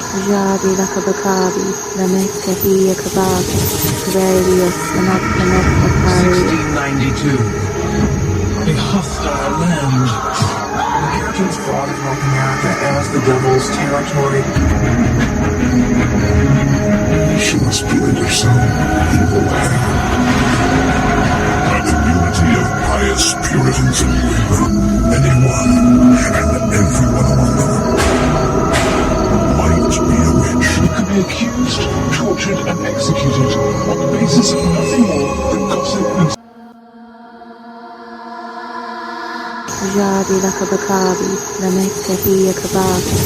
Jadi Lakabakabi, Lamekahia Kabaka, Various Anakanakari. 1692. A hostile land. The Puritans thought of North America as the devil's territory. She must be under some evil hand. By the unity of pious Puritans in New England, anyone and everyone among them might be a witch. You could be accused, tortured, and executed on the basis of nothing more than gossip and Jadi Lakabakabi, Lamekahia Kabaka,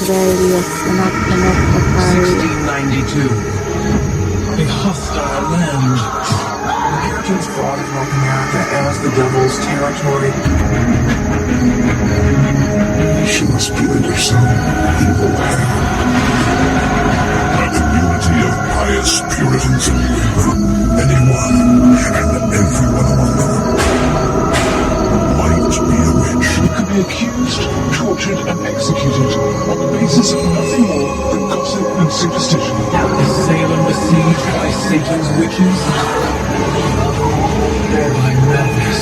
Various Anakanakari. 1692. A hostile land. The Puritans thought of North America as the devil's territory. She must be under some evil hand. By the unity of pious Puritans in New England, anyone and everyone among them might be a witch. You could be accused, tortured, and executed on the basis of nothing more than gossip and superstition. Is Salem besieged by Satan's witches? Or by madness?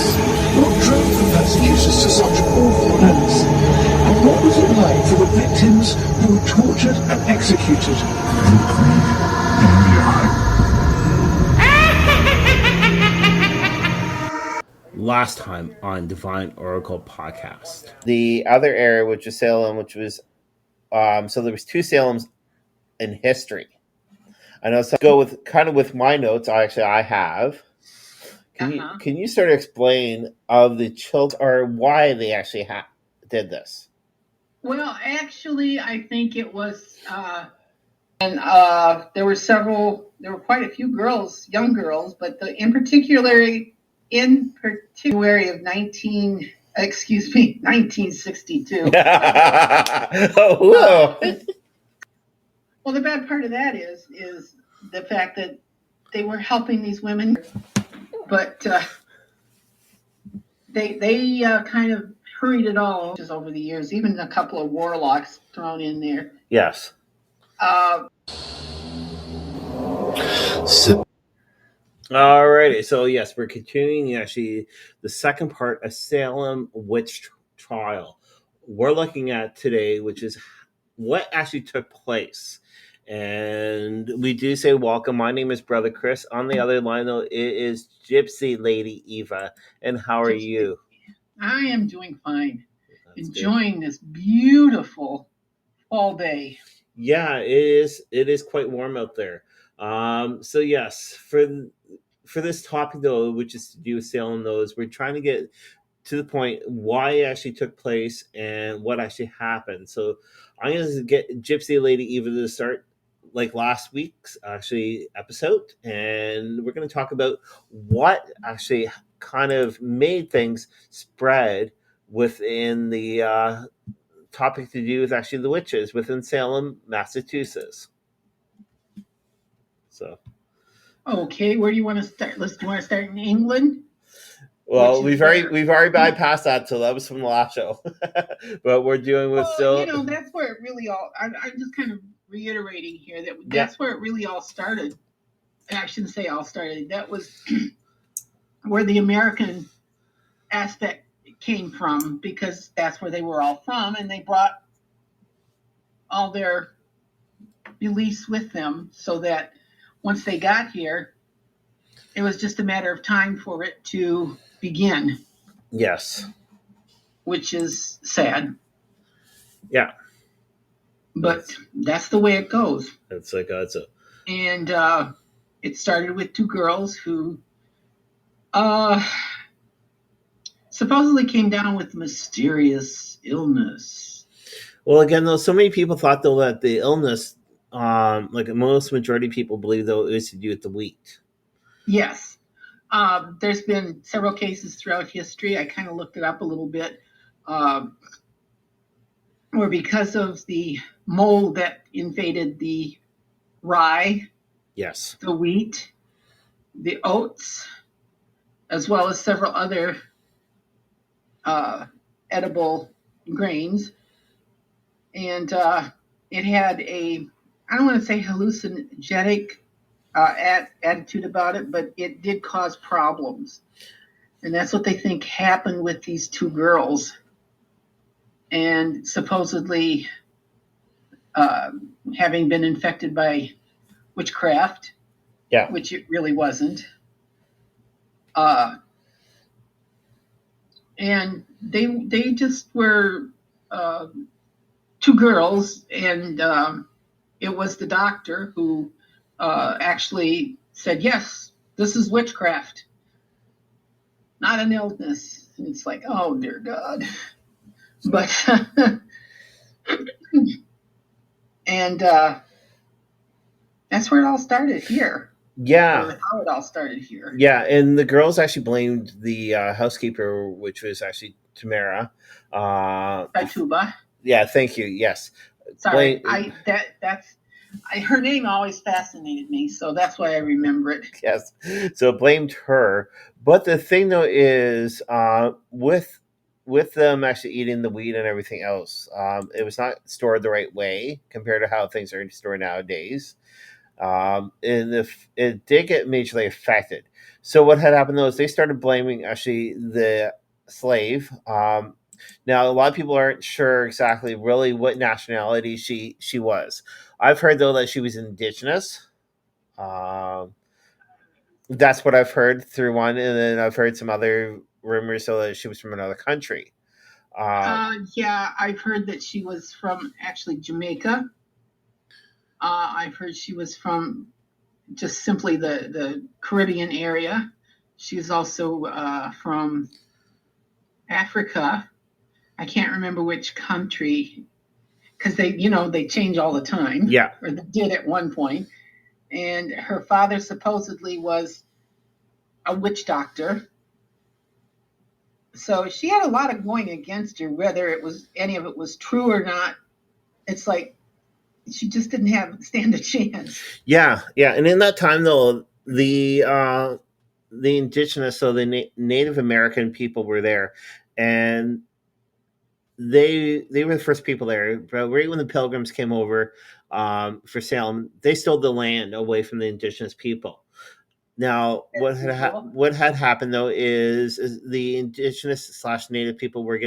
What drove the persecutors to such awful ends? And what was it like for the victims who were tortured and executed? Last time on Divine Oracle Podcast. The other area, which is Salem, which was so there was two Salems in history. I know. So go with with my notes. I have. Can you sort of explain of the children or why they actually did this? Well, actually, I think it was, and there were quite a few girls, young girls, but in particular of 1962. Oh, Well, the bad part of that is the fact that they were helping these women, but they kind of hurried it all just over the years. Even a couple of warlocks thrown in there. yes. Alrighty, so yes, we're continuing actually the second part of Salem witch trial. We're looking at today, which is what actually took place. And we do say welcome. My name is Brother Chris. On the other line, though, it is Gypsy Lady Eva. And how are you? I am doing fine. That's enjoying this beautiful fall day. Yeah, it is quite warm out there. So yes, for this topic though, which is to do with Salem, we're trying to get to the point why it actually took place and what actually happened. So I'm going to get Gypsy Lady Eva to start like last week's actually episode, and we're going to talk about what actually kind of made things spread within the topic to do with actually the witches within Salem, Massachusetts. So, okay, where do you want to start? Do you want to start in England? Well, we've already bypassed that, so that was from the last show. But we're doing with still. That's where it really all. I'm just kind of reiterating here that's where it really all started. I shouldn't say all started. That was where the American aspect came from, because that's where they were all from, and they brought all their beliefs with them, so that once they got here, it was just a matter of time for it to begin. Yes. Which is sad. Yeah. But that's the way it goes. It's like it's a. And it started with two girls who supposedly came down with mysterious illness. Well, again, though, so many people thought though that the illness, like most majority of people believe though, it was to do with the wheat. Yes. There's been several cases throughout history. I kind of looked it up a little bit. Where because of the mold that invaded the rye, yes, the wheat, the oats, as well as several other edible grains, and it had a, I don't want to say hallucinogenic attitude about it, but it did cause problems. And that's what they think happened with these two girls. And supposedly having been infected by witchcraft, which it really wasn't. And they just were two girls, and it was the doctor who actually said, yes, this is witchcraft, not an illness. And it's like, oh, dear God. But, and that's where it all started here. Yeah. Or how it all started here. Yeah, and the girls actually blamed the housekeeper, which was actually Tamara. Tituba. Yeah, thank you. Yes. Sorry, her name always fascinated me, so that's why I remember it. Yes, so blamed her. But the thing though is, with them actually eating the weed and everything else, it was not stored the right way compared to how things are stored nowadays. And if it did get majorly affected. So what had happened though is they started blaming actually the slave. Now a lot of people aren't sure exactly really what nationality she was. I've heard though that she was Indigenous. That's what I've heard through one, and then I've heard some other rumors so that she was from another country. Yeah, I've heard that she was from actually Jamaica. I've heard she was from just simply the Caribbean area. She's also from Africa. I can't remember which country, because they change all the time. Yeah. Or they did at one point. And her father supposedly was a witch doctor. So she had a lot of going against her, whether any of it was true or not. It's like she just didn't stand a chance. Yeah. And in that time, though, the Indigenous, so the Native American people were there, and they were the first people there. But right when the Pilgrims came over for Salem, they stole the land away from the Indigenous people. Now, what had happened though is the Indigenous / Native people were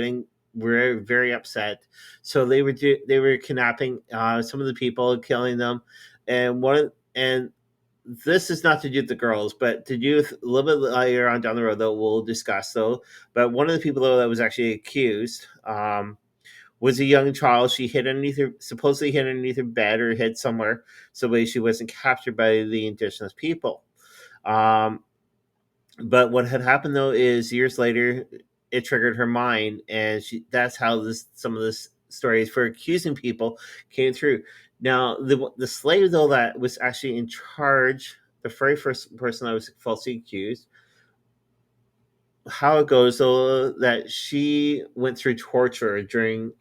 very upset, so they were kidnapping some of the people, killing them, and this is not to do with the girls, but to do with a little bit later on down the road, though, we'll discuss though. But one of the people though that was actually accused was a young child. She supposedly hid underneath her bed or hid somewhere so she wasn't captured by the Indigenous people. But what had happened though is years later, it triggered her mind, and that's how some of this stories for accusing people came through. Now, the slave though that was actually in charge, the very first person that was falsely accused, how it goes though that she went through torture during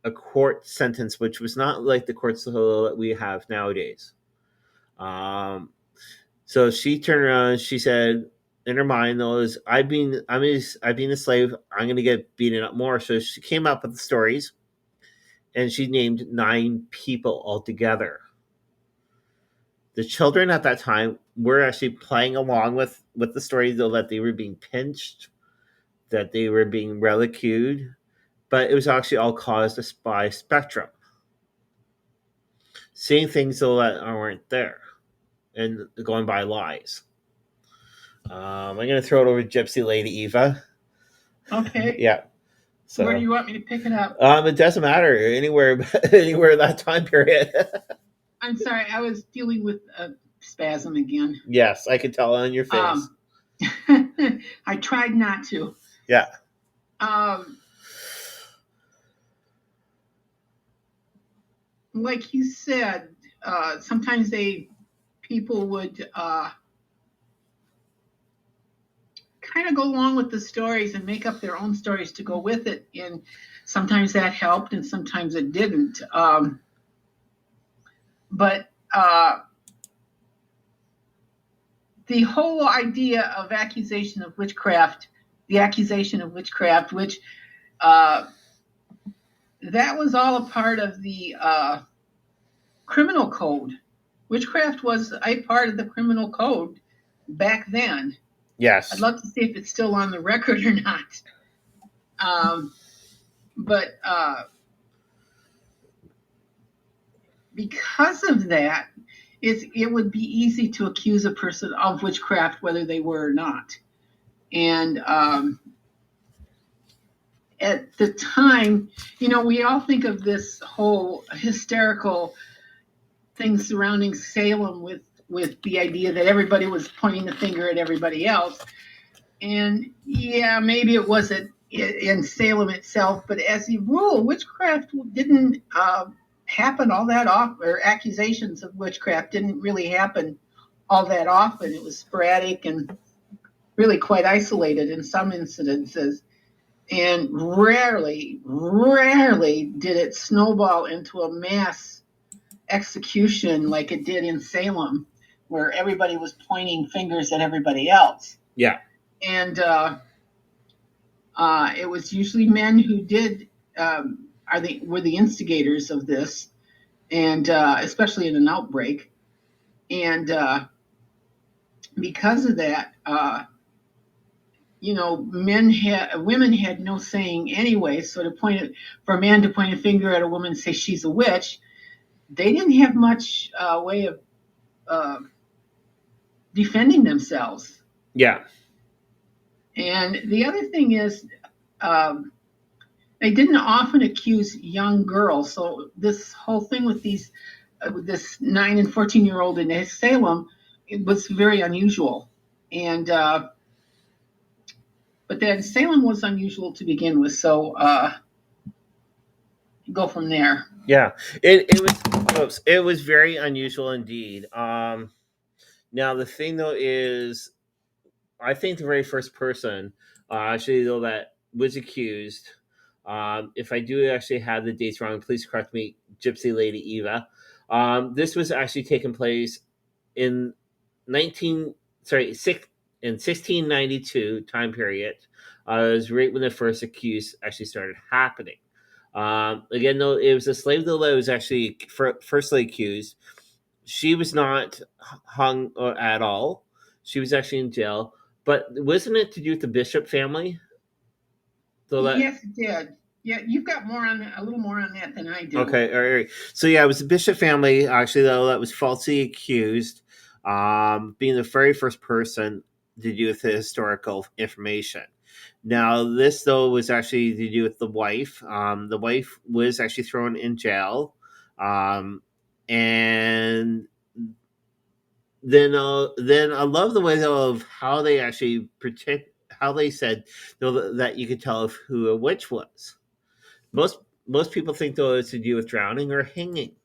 a court sentence, which was not like the courts that we have nowadays. So she turned around. She said, in her mind, though, I've been a slave. I'm going to get beaten up more. So she came up with the stories, and she named 9 people altogether. The children at that time were actually playing along with the story, though, that they were being pinched, that they were being ridiculed, but it was actually all caused by spectrum. Seeing things, though, that weren't there, and going by lies. I'm going to throw it over to Gypsy Lady Eva. Okay. Yeah. So, where do you want me to pick it up? It doesn't matter. Anywhere in that time period. I'm sorry. I was dealing with a spasm again. Yes, I could tell on your face. I tried not to. Yeah. Like you said, sometimes people would kind of go along with the stories and make up their own stories to go with it, and sometimes that helped and sometimes it didn't. But the whole idea of the accusation of witchcraft, which that was all a part of the criminal code. Witchcraft was a part of the criminal code back then. Yes. I'd love to see if it's still on the record or not. But because of that, it would be easy to accuse a person of witchcraft, whether they were or not. And at the time, we all think of this whole hysterical thing surrounding Salem with the idea that everybody was pointing the finger at everybody else. And yeah, maybe it wasn't in Salem itself, but as a rule, witchcraft didn't happen all that often, or accusations of witchcraft didn't really happen all that often. It was sporadic and really quite isolated in some incidences. And rarely did it snowball into a mass execution like it did in Salem, where everybody was pointing fingers at everybody else. Yeah. And it was usually men who were the instigators of this, and especially in an outbreak. And because of that, women had no saying anyway. So for a man to point a finger at a woman and say she's a witch, they didn't have much way of defending themselves. Yeah. And the other thing is, they didn't often accuse young girls. So this whole thing with this 9 and 14-year-old in Salem, it was very unusual. And but then Salem was unusual to begin with. So go from there. Yeah, it was very unusual indeed. Now the thing though is, I think the very first person actually though that was accused, if I do actually have the dates wrong, please correct me, Gypsy Lady Eva. This was actually taking place in 1692 time period. It was right when the first accused actually started happening. Again, though, it was a slave that was actually firstly accused. She was not hung at all. She was actually in jail. But wasn't it to do with the Bishop family? Yes, it did. Yeah, you've got a little more on that than I do. Okay, all right. So yeah, it was the Bishop family actually though that was falsely accused, being the very first person to do with the historical information. Now, this though was actually to do with the wife. The wife was actually thrown in jail, and then I love the way though of how they actually how they said though that you could tell who a witch was. Most people think though it's to do with drowning or hanging,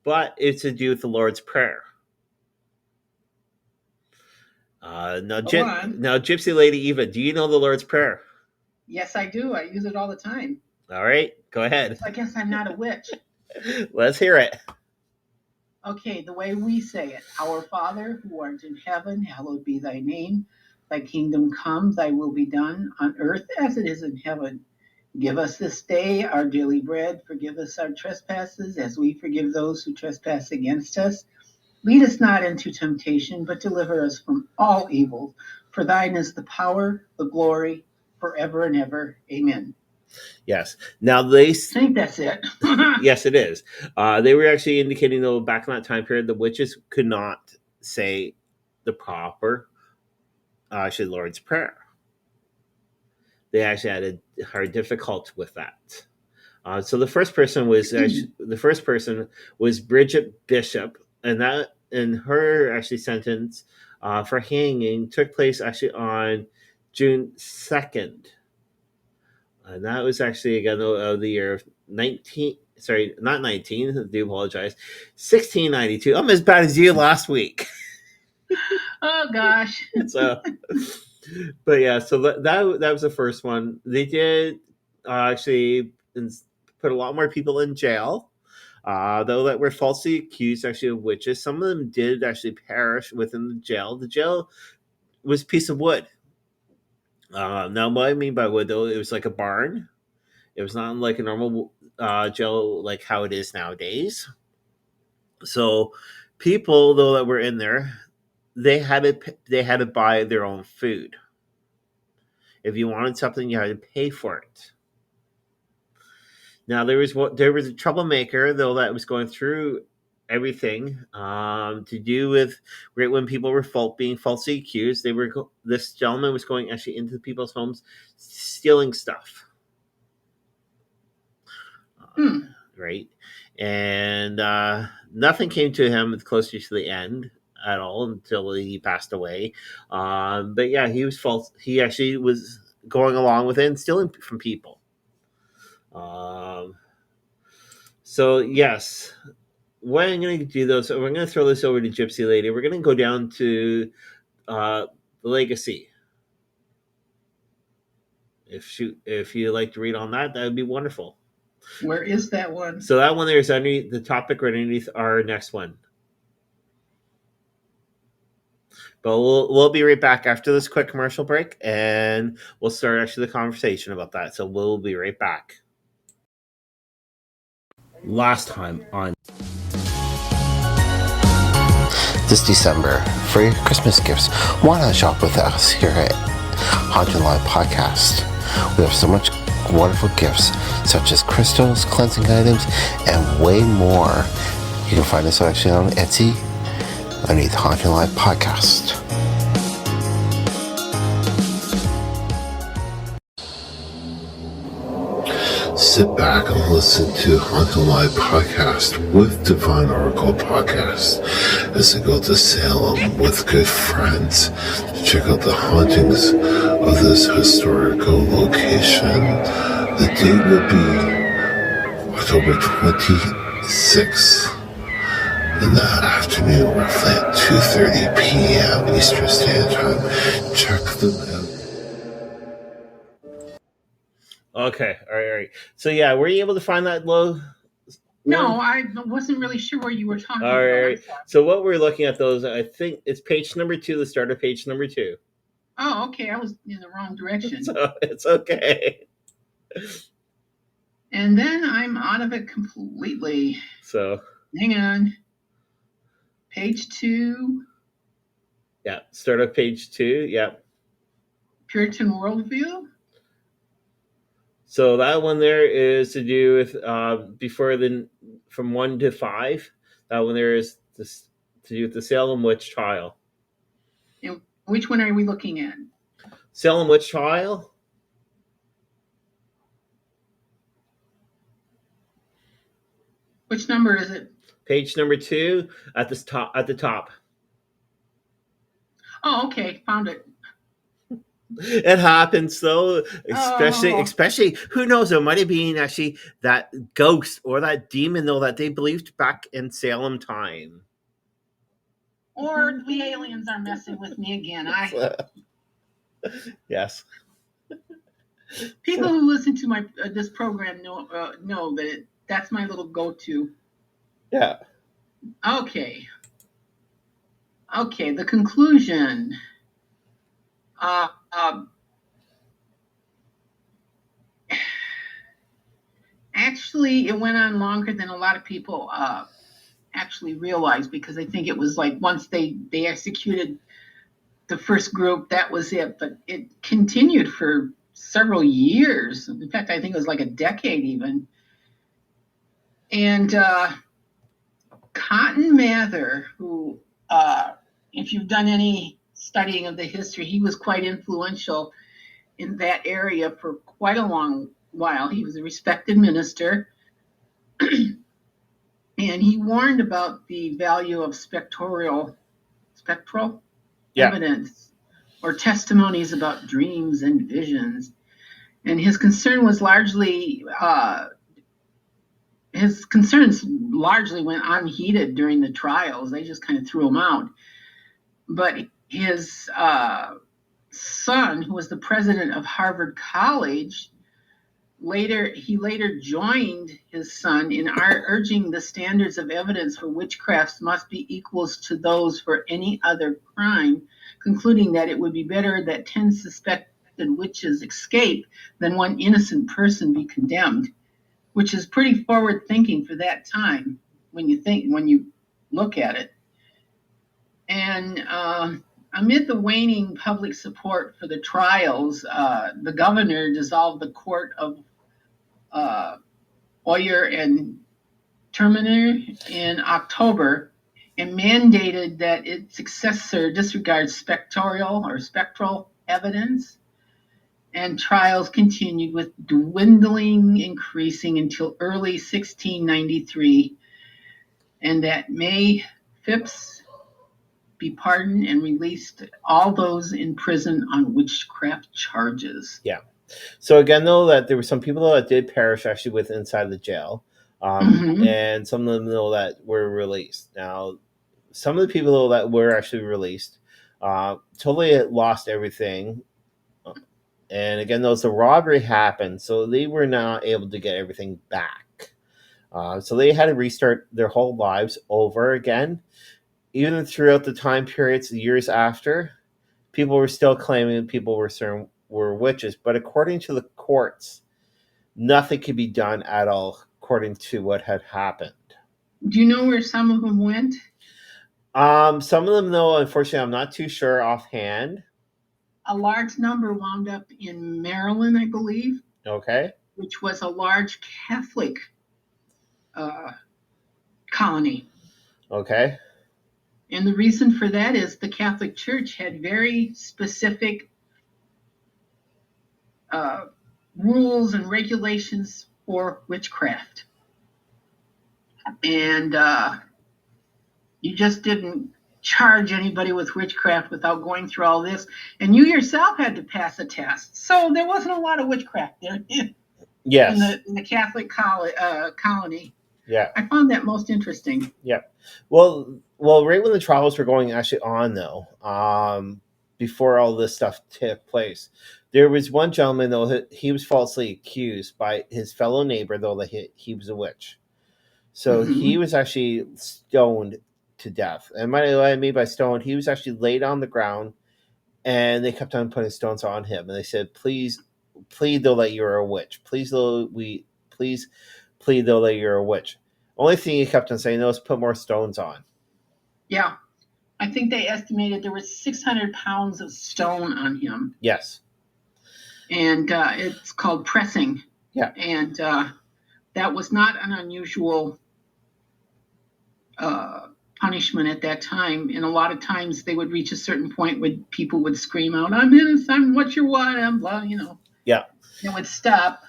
but it's to do with the Lord's Prayer. Now, Gypsy Lady Eva, do you know the Lord's Prayer? Yes, I do. I use it all the time. All right, go ahead. So I guess I'm not a witch. Let's hear it. Okay, the way we say it. Our Father, who art in heaven, hallowed be thy name. Thy kingdom come, thy will be done on earth as it is in heaven. Give us this day our daily bread. Forgive us our trespasses as we forgive those who trespass against us. Lead us not into temptation, but deliver us from all evil. For thine is the power, the glory, forever and ever. Amen. Yes. Now I think that's it. Yes, it is. They were actually indicating though back in that time period, the witches could not say the proper, Lord's Prayer. They actually had a hard difficulty with that. So the first person was Bridget Bishop, and her actually sentence for hanging took place actually on June 2nd. And that was actually again of the year of 1692. I'm as bad as you last week. Oh gosh. So but yeah, so that was the first one. They did actually put a lot more people in jail, though that were falsely accused actually of witches. Some of them did actually perish within the jail. The jail was a piece of wood. Now, what I mean by wood, though, it was like a barn. It was not like a normal jail like how it is nowadays. So people, though, that were in there, they had to buy their own food. If you wanted something, you had to pay for it. Now there was a troublemaker, though, that was going through everything to do with when people were being falsely accused. This gentleman was going actually into people's homes, stealing stuff. Right, and nothing came to him closer to the end at all until he passed away. But yeah, he was false. He actually was going along with it and stealing from people. So yes, what I'm going to do though, so we're going to throw this over to Gypsy Lady. We're going to go down to the Legacy. If you'd like to read on that would be wonderful. Where is that one? So that one there is underneath the topic right underneath our next one. But we'll be right back after this quick commercial break, and we'll start actually the conversation about that. So we'll be right back. Last time on this December, for your Christmas gifts, why not shop with us here at HauntingLIVE Podcast? We have so much wonderful gifts, such as crystals, cleansing items, and way more. You can find us actually on Etsy underneath HauntingLIVE Podcast. Sit back and listen to HauntingLIVE Podcast with Divine Oracle Podcast as I go to Salem with good friends to check out the hauntings of this historical location. The date will be October 26th in the afternoon, roughly at 2:30 p.m. Eastern Standard Time. Check them out. Okay, all right. So yeah, were you able to find that low? No, I wasn't really sure where you were talking all about. Right. So what we're looking at those, I think it's page number 2, the start of page number 2. Oh, okay. I was in the wrong direction. So it's okay. And then I'm out of it completely. So hang on. Page 2. Yeah, start of page 2. Yeah. Puritan worldview. So that one there is to do with from 1 to 5. That one there is this to do with the Salem witch trial. And which one are we looking at? Salem witch trial. Which number is it? Page number 2 at the top. At the top. Oh, okay, found it. It happens though, especially who knows, it might have been actually that ghost or that demon though that they believed back in Salem time. Or the aliens are messing with me again. Yes. People who listen to my this program know that that's my little go-to. Yeah. Okay, the conclusion. Actually, it went on longer than a lot of people actually realized, because I think it was like once they executed the first group, that was it. But it continued for several years. In fact, I think it was like a decade even. And Cotton Mather, who, if you've done any studying of the history, he was quite influential in that area for quite a long while. He was a respected minister. And he warned about the value of spectral evidence or testimonies about dreams and visions. And his concern was largely, his concerns largely went unheeded during the trials. They just kind of threw him out. But his son, who was the president of Harvard College, later joined his son in urging the standards of evidence for witchcraft must be equals to those for any other crime, concluding that it would be better that 10 suspected witches escape than one innocent person be condemned, which is pretty forward thinking for that time when you look at it. And amid the waning public support for the trials, the governor dissolved the court of Oyer and Terminer in October and mandated that its successor disregard spectral evidence, and trials continued with dwindling, increasing until early 1693, and that May Phipps be pardoned and released all those in prison on witchcraft charges. Yeah. So again, though, that there were some people that did perish actually with inside the jail, and some of them though that were released. Now, some of the people though that were actually released totally lost everything. And again, though, the robbery happened, so they were not able to get everything back. So they had to restart their whole lives over again. Even throughout the time periods, years after, people were still claiming people were witches. But according to the courts, nothing could be done at all according to what had happened. Do you know where some of them went? Some of them, though, unfortunately, I'm not too sure offhand. A large number wound up in Maryland, I believe. Okay. Which was a large Catholic colony. Okay. And the reason for that is the Catholic Church had very specific rules and regulations for witchcraft. And you just didn't charge anybody with witchcraft without going through all this. And you yourself had to pass a test. So there wasn't a lot of witchcraft there Yes. in the Catholic colony. Yeah. I found that most interesting. Yeah. Well, right when the trials were going actually on, though, before all this stuff took place, there was one gentleman, though, he was falsely accused by his fellow neighbor, though, that he was a witch. So he was actually stoned to death. And what I mean by stoned, he was actually laid on the ground, and they kept on putting stones on him. And they said, please plead, though, that you're a witch. Please plead, though, that you're a witch. Only thing he kept on saying, though, is put more stones on. Yeah. I think they estimated there was 600 pounds of stone on him. Yes. And it's called pressing. Yeah. And that was not an unusual punishment at that time. And a lot of times they would reach a certain point where people would scream out, I'm innocent, what you want, I'm blah, Yeah. They would stop.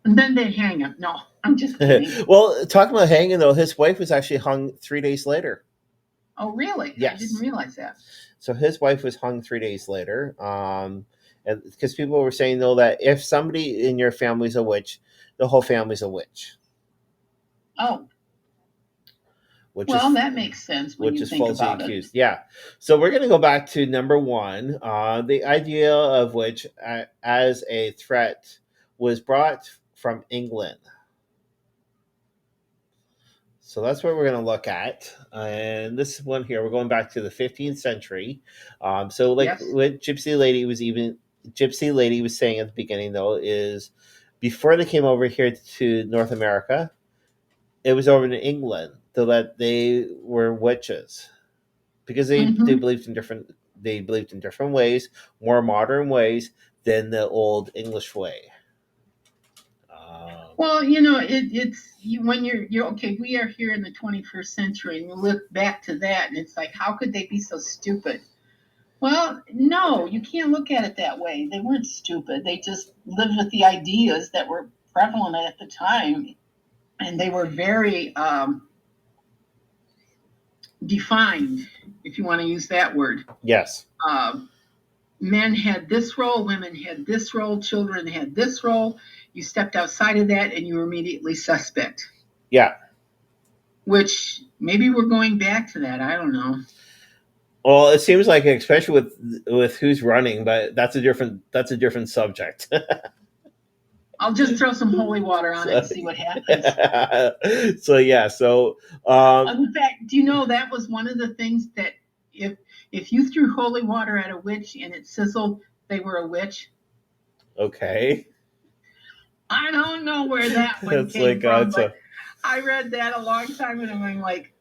And then they'd hang him. No, I'm just kidding. Well, talking about hanging, though, his wife was actually hung 3 days later. Oh, really? Yes. I didn't realize that. So his wife was hung 3 days later. And because people were saying, though, that if somebody in your family's a witch, the whole family's a witch. Oh. That makes sense when you think about it. Which is falsely accused. Yeah. So we're going to go back to number one. The idea of witch as a threat was brought from England. So that's what we're going to look at. And this one here, we're going back to the 15th century. So like Yes. what Gypsy Lady was saying at the beginning, though, is before they came over here to North America, it was over in England, so that they were witches because they believed in different ways, more modern ways than the old English way. Well, it's when you're okay. We are here in the 21st century, and you look back to that, and it's like, how could they be so stupid? Well, no, you can't look at it that way. They weren't stupid. They just lived with the ideas that were prevalent at the time, and they were very defined, if you want to use that word. Yes. Men had this role, women had this role, children had this role. You stepped outside of that and you were immediately suspect. Yeah. Which maybe we're going back to that. I don't know. Well, it seems like, especially with who's running, but that's a different subject. I'll just throw some holy water on it and see what happens. So yeah. So in fact, do you know that was one of the things that if you threw holy water at a witch and it sizzled, they were a witch? Okay. I don't know where that one It's came like, from, it's but I read that a long time ago, and I'm like,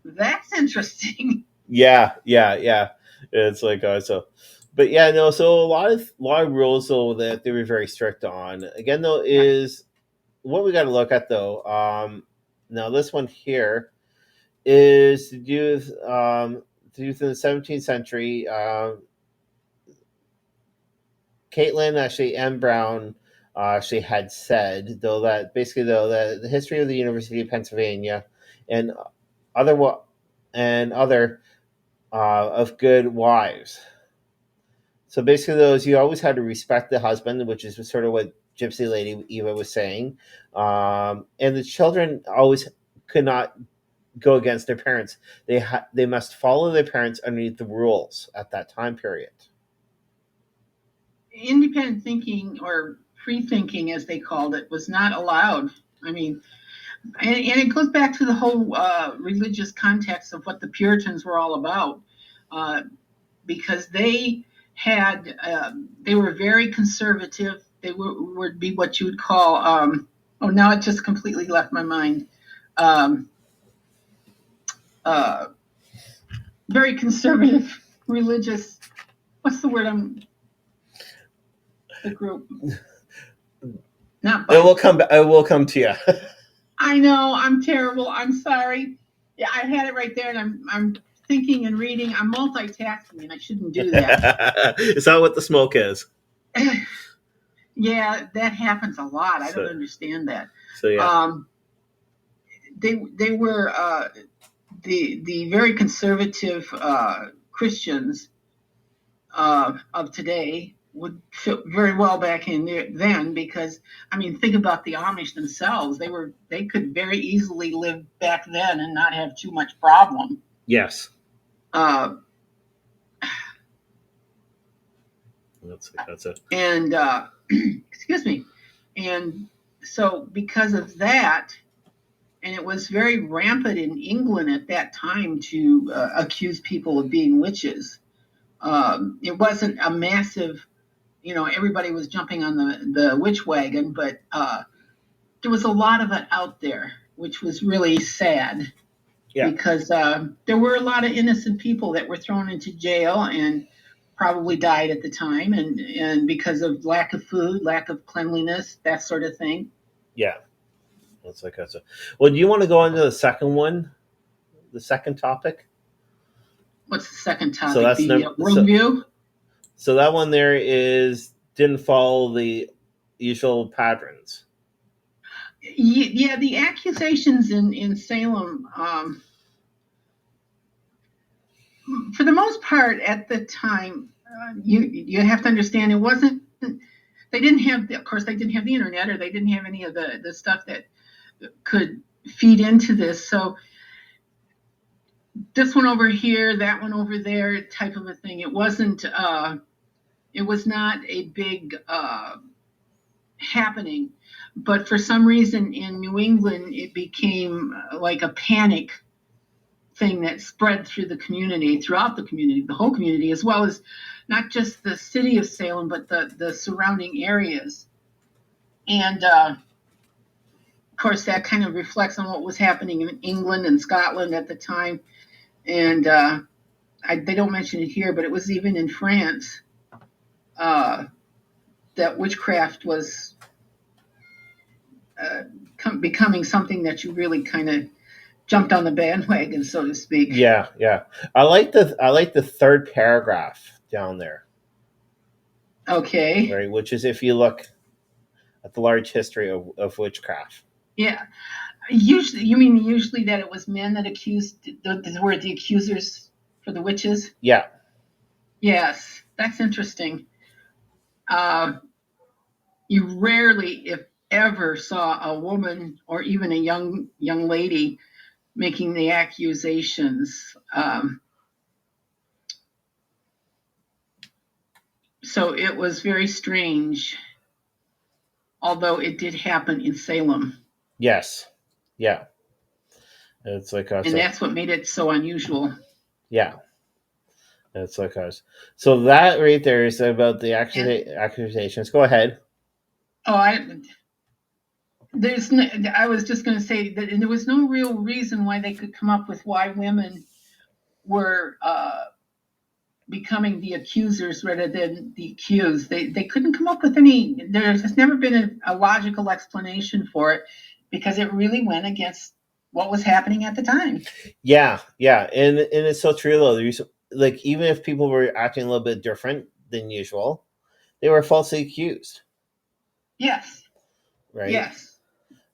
that's interesting. yeah. It's like, so, but yeah, no. So a lot of rules though that they were very strict on. Again, though, Yeah. is what we got to look at though. Now this one here is to do with in the 17th century. Caitlin actually M. Brown actually had said though that basically though that the history of the University of Pennsylvania and other of good wives. So basically, those you always had to respect the husband, which is sort of what Gypsy Lady Eva was saying, and the children always could not go against their parents. They must follow their parents underneath the rules at that time period. Independent thinking, or free thinking, as they called it, was not allowed. I mean, and it goes back to the whole religious context of what the Puritans were all about, because they had they were very conservative. They would be what you would call oh, now it just completely left my mind. Very conservative religious. What's the word? The group. Not. It will come. It will come to you. I know, I'm terrible. I'm sorry. Yeah, I had it right there, and I'm thinking and reading. I'm multitasking, and I shouldn't do that. Is that what the smoke is? Yeah, that happens a lot. I don't understand that. So yeah, they were the very conservative Christians of today would fit very well back in there then, because I mean, think about the Amish themselves. They could very easily live back then and not have too much problem. yes. That's it. And excuse me. And so because of that, and it was very rampant in England at that time to accuse people of being witches. It wasn't a massive, everybody was jumping on the witch wagon, but there was a lot of it out there, which was really sad. Yeah. Because there were a lot of innocent people that were thrown into jail and probably died at the time, and because of lack of food, lack of cleanliness, that sort of thing. Yeah. That's. Well, do you want to go on to the second one? The second topic? What's the second topic? So that's worldview? So that one there didn't follow the usual patterns. Yeah, the accusations in Salem, for the most part at the time, you have to understand, it wasn't, they didn't have, of course, they didn't have the internet, or they didn't have any of the stuff that could feed into this. So this one over here, that one over there type of a thing. It wasn't, it was not a big happening. But for some reason in New England, it became like a panic thing that spread through the community, throughout the community, the whole community, as well as not just the city of Salem, but the surrounding areas. And of course, that kind of reflects on what was happening in England and Scotland at the time. And they don't mention it here, but it was even in France that witchcraft was becoming something that you really kind of jumped on the bandwagon, so to speak. Yeah. I like the third paragraph down there. Okay. Right, which is if you look at the large history of witchcraft. Yeah. Usually that it was men that were the accusers for the witches? Yeah. Yes, that's interesting. You rarely, if ever, saw a woman or even a young lady making the accusations. So it was very strange, although it did happen in Salem. Yes. Yeah. It's like and that's what made it so unusual. Yeah. It's like us. So that right there is about the accusations. Go ahead. Oh, I was just going to say that there was no real reason why they could come up with why women were becoming the accusers rather than the accused. They couldn't come up with any. There's never been a logical explanation for it because it really went against what was happening at the time. Yeah, and it's so true though. There's like even if people were acting a little bit different than usual, they were falsely accused. Yes. Right. Yes.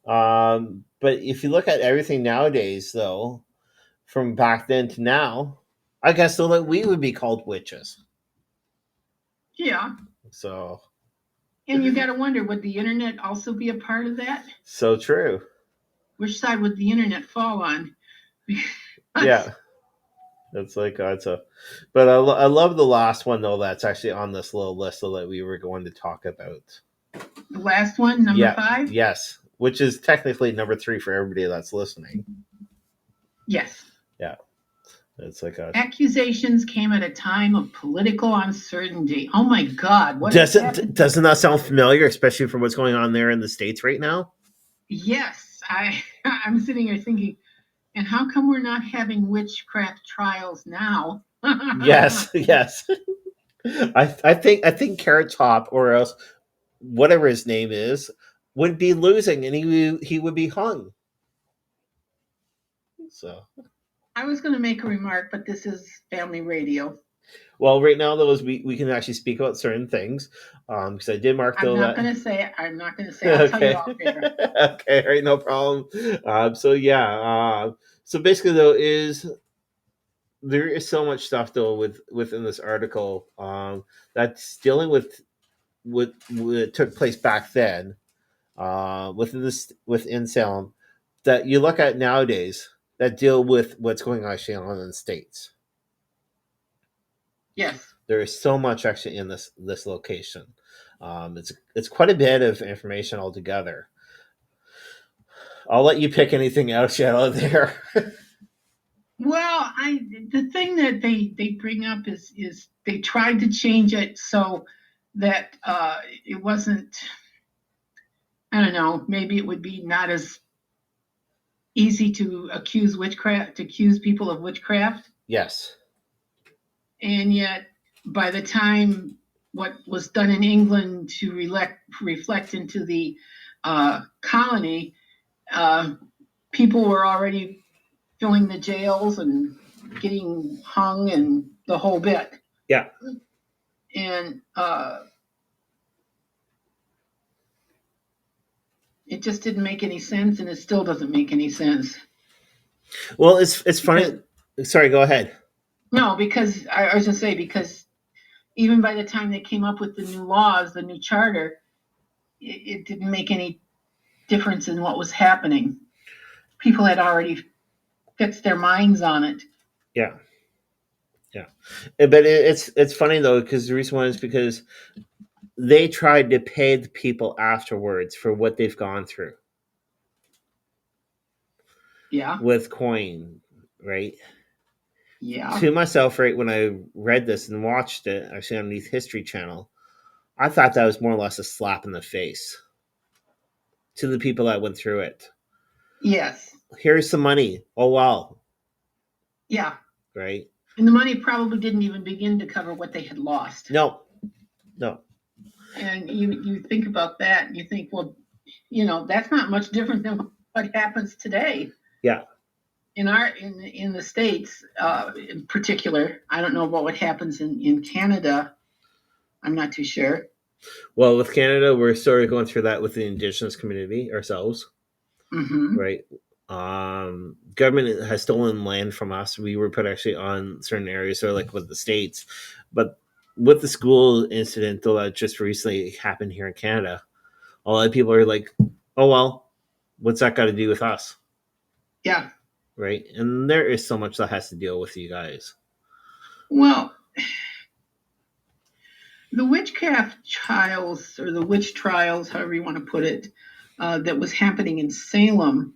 But if you look at everything nowadays, though, from back then to now, I guess so that we would be called witches. Yeah. So. And you got to wonder, would the internet also be a part of that? So true. Which side would the internet fall on? Yeah. That's like but I love the last one though. That's actually on this little list that we were going to talk about. The last one, number 5. Yes, which is technically number 3 for everybody that's listening. Yes. Yeah. It's like accusations came at a time of political uncertainty. Oh my God! Doesn't that sound familiar, especially for what's going on there in the States right now? Yes, I'm sitting here thinking, and how come we're not having witchcraft trials now? Yes. I think Carrot Top, or else whatever his name is, would be losing, and he would be hung. So. I was going to make a remark, but this is family radio. Well, right now, though, we can actually speak about certain things. Because I did mark though I'm not going to say it. I'll okay. Tell you off here. Okay, all right, no problem. So basically, though, there is so much stuff though within this article that's dealing with what took place back then within Salem that you look at nowadays that deal with what's going on actually on in the States. Yes. There is so much actually in this location. It's quite a bit of information altogether. I'll let you pick anything else out of there. Well, the thing that they bring up is they tried to change it so that it wasn't. I don't know. Maybe it would be not as easy to accuse people of witchcraft. Yes. And yet, by the time what was done in England to reflect into the colony, people were already filling the jails and getting hung and the whole bit. Yeah. And it just didn't make any sense, and it still doesn't make any sense. Well, it's funny. Sorry, go ahead. No, because I was going to say, because even by the time they came up with the new laws, the new charter, it didn't make any difference in what was happening. People had already fixed their minds on it. Yeah. But it's funny though, because the reason why is because they tried to pay the people afterwards for what they've gone through. Yeah. With coin, right? Yeah. To myself, right, when I read this and watched it, actually on the History Channel, I thought that was more or less a slap in the face to the people that went through it. Yes. Here's some money. Oh, wow. Yeah. Right? And the money probably didn't even begin to cover what they had lost. No. And you think about that and you think, well, that's not much different than what happens today. Yeah. In the States, in particular, I don't know about what happens in Canada. I'm not too sure. Well, with Canada, we're sort of going through that with the Indigenous community ourselves. Mm-hmm. Right. Government has stolen land from us. We were put actually on certain areas, so like with the States, but with the school incident, though, that just recently happened here in Canada, a lot of people are like, "Oh well, what's that got to do with us?" Yeah. Right. And there is so much that has to deal with you guys. Well, the witchcraft trials, or the witch trials, however you want to put it, that was happening in Salem.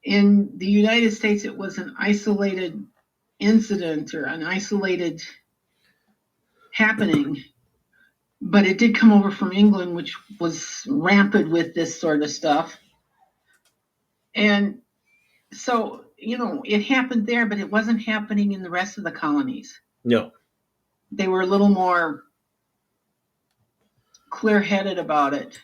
In the United States, it was an isolated incident or an isolated happening, but it did come over from England, which was rampant with this sort of stuff. And so, it happened there, but it wasn't happening in the rest of the colonies. No. They were a little more clear-headed about it.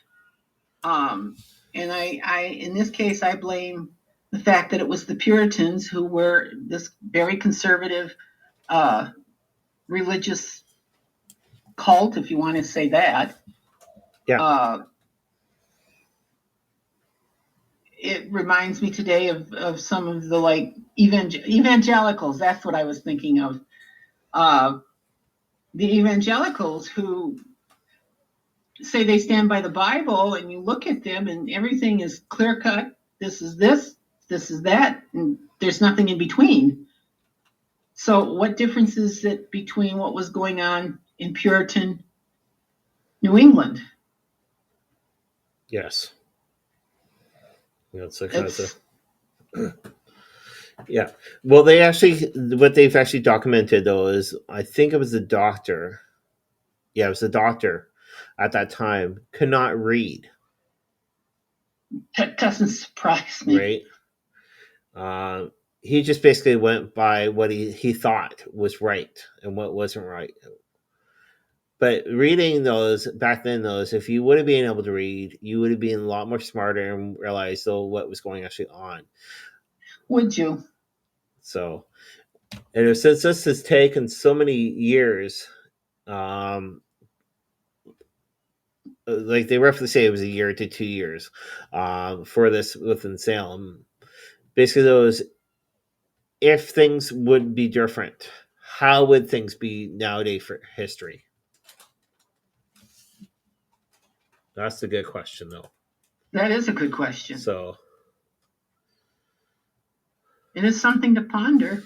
And I, in this case, I blame the fact that it was the Puritans who were this very conservative religious cult, if you want to say that. Yeah. It reminds me today of some of the evangelicals. That's what I was thinking of. The evangelicals who say they stand by the Bible, and you look at them and everything is clear cut. This is this is that, and there's nothing in between. So what difference is it between what was going on in Puritan New England? Yes. Yeah. Well, what they've actually documented though is, I think it was the doctor. Yeah, it was the doctor at that time could not read. That doesn't surprise me. Right. He just basically went by what he thought was right and what wasn't right. But reading those back then, if you would have been able to read, you would have been a lot more smarter and realized what was going actually on. Would you? So, and since this has taken so many years, like they roughly say it was a year to 2 years for this within Salem. Basically, those, if things would be different, how would things be nowadays for history? That's a good question, though. That is a good question. So, it is something to ponder.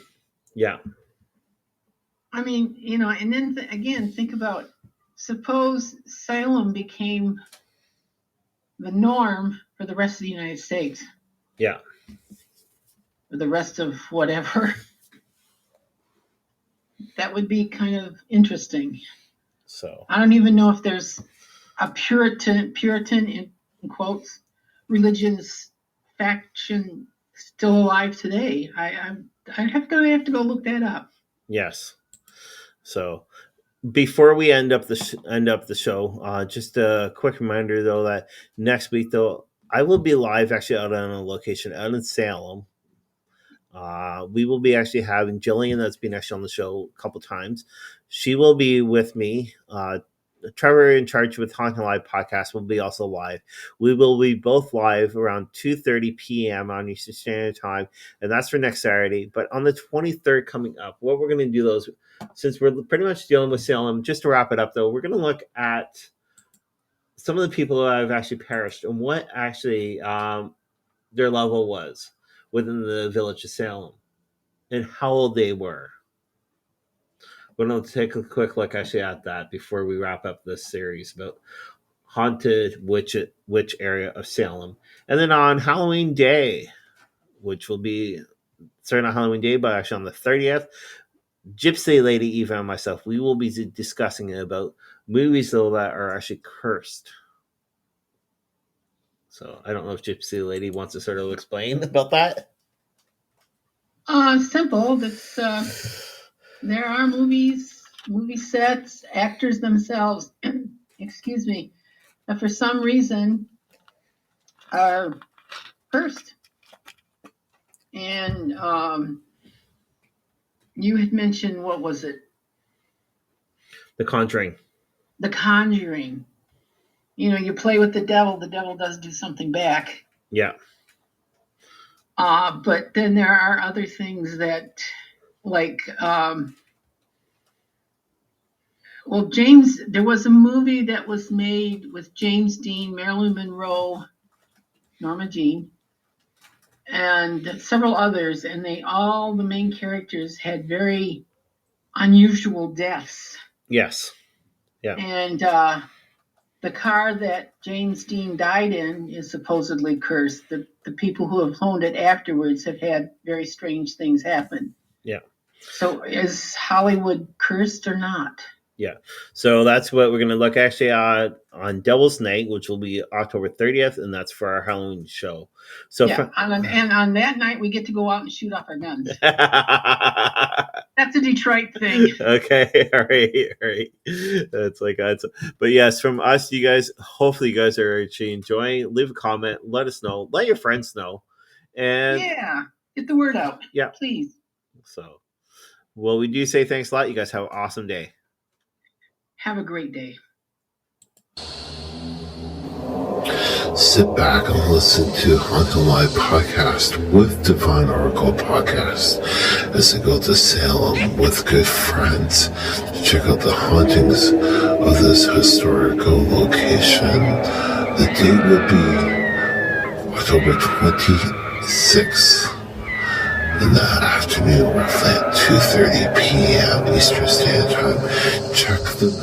Yeah. I mean, and then again, think about, suppose Salem became the norm for the rest of the United States. Yeah. Or the rest of whatever. That would be kind of interesting. So I don't even know if there's a Puritan in quotes religious faction still alive today. I'd have to go look that up. Yes. So before we end up the show, just a quick reminder though that next week though I will be live actually out on a location out in Salem. We will be actually having Jillian, that's been actually on the show a couple times. She will be with me. Trevor in charge with HauntingLIVE Podcast will be also live. We will be both live around 2:30 p.m. on Eastern Standard Time, and that's for next Saturday. But on the 23rd coming up, what we're going to do those, since we're pretty much dealing with Salem, just to wrap it up though, we're going to look at some of the people who have actually perished and what actually their level was within the village of Salem and how old they were. We're going to take a quick look actually at that before we wrap up this series about haunted witch area of Salem. And then on Halloween Day, which will be starting on Halloween Day, but actually on the 30th, Gypsy Lady, Eva, and myself, we will be discussing about movies though that are actually cursed. So I don't know if Gypsy Lady wants to sort of explain about that. Simple. That's there are movie sets, actors themselves, excuse me, that for some reason are cursed. And you had mentioned, what was it? The Conjuring. The Conjuring. You play with the devil does do something back. Yeah. But then there are other things that, like, there was a movie that was made with James Dean, Marilyn Monroe, Norma Jean, and several others, and all the main characters had very unusual deaths. Yes. Yeah. And the car that James Dean died in is supposedly cursed. The people who have owned it afterwards have had very strange things happen. Yeah. So is Hollywood cursed or not? Yeah. So that's what we're going to look actually at on Devil's Night, which will be October 30th, and that's for our Halloween show. So yeah, and on that night, we get to go out and shoot off our guns. That's a Detroit thing. Okay, all right. That's like that's. But yes, from us, you guys. Hopefully, you guys are actually enjoying. Leave a comment. Let us know. Let your friends know. And yeah, get the word out. Yeah, please. So, well, we do say thanks a lot. You guys have an awesome day. Have a great day. Sit back and listen to Haunting Live Podcast with Divine Oracle Podcast as I go to Salem with good friends to check out the hauntings of this historical location. The date will be October 26th in the afternoon, roughly at 2:30 p.m. Eastern Standard Time. Check them out.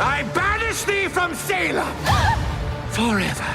I banish thee from Salem forever.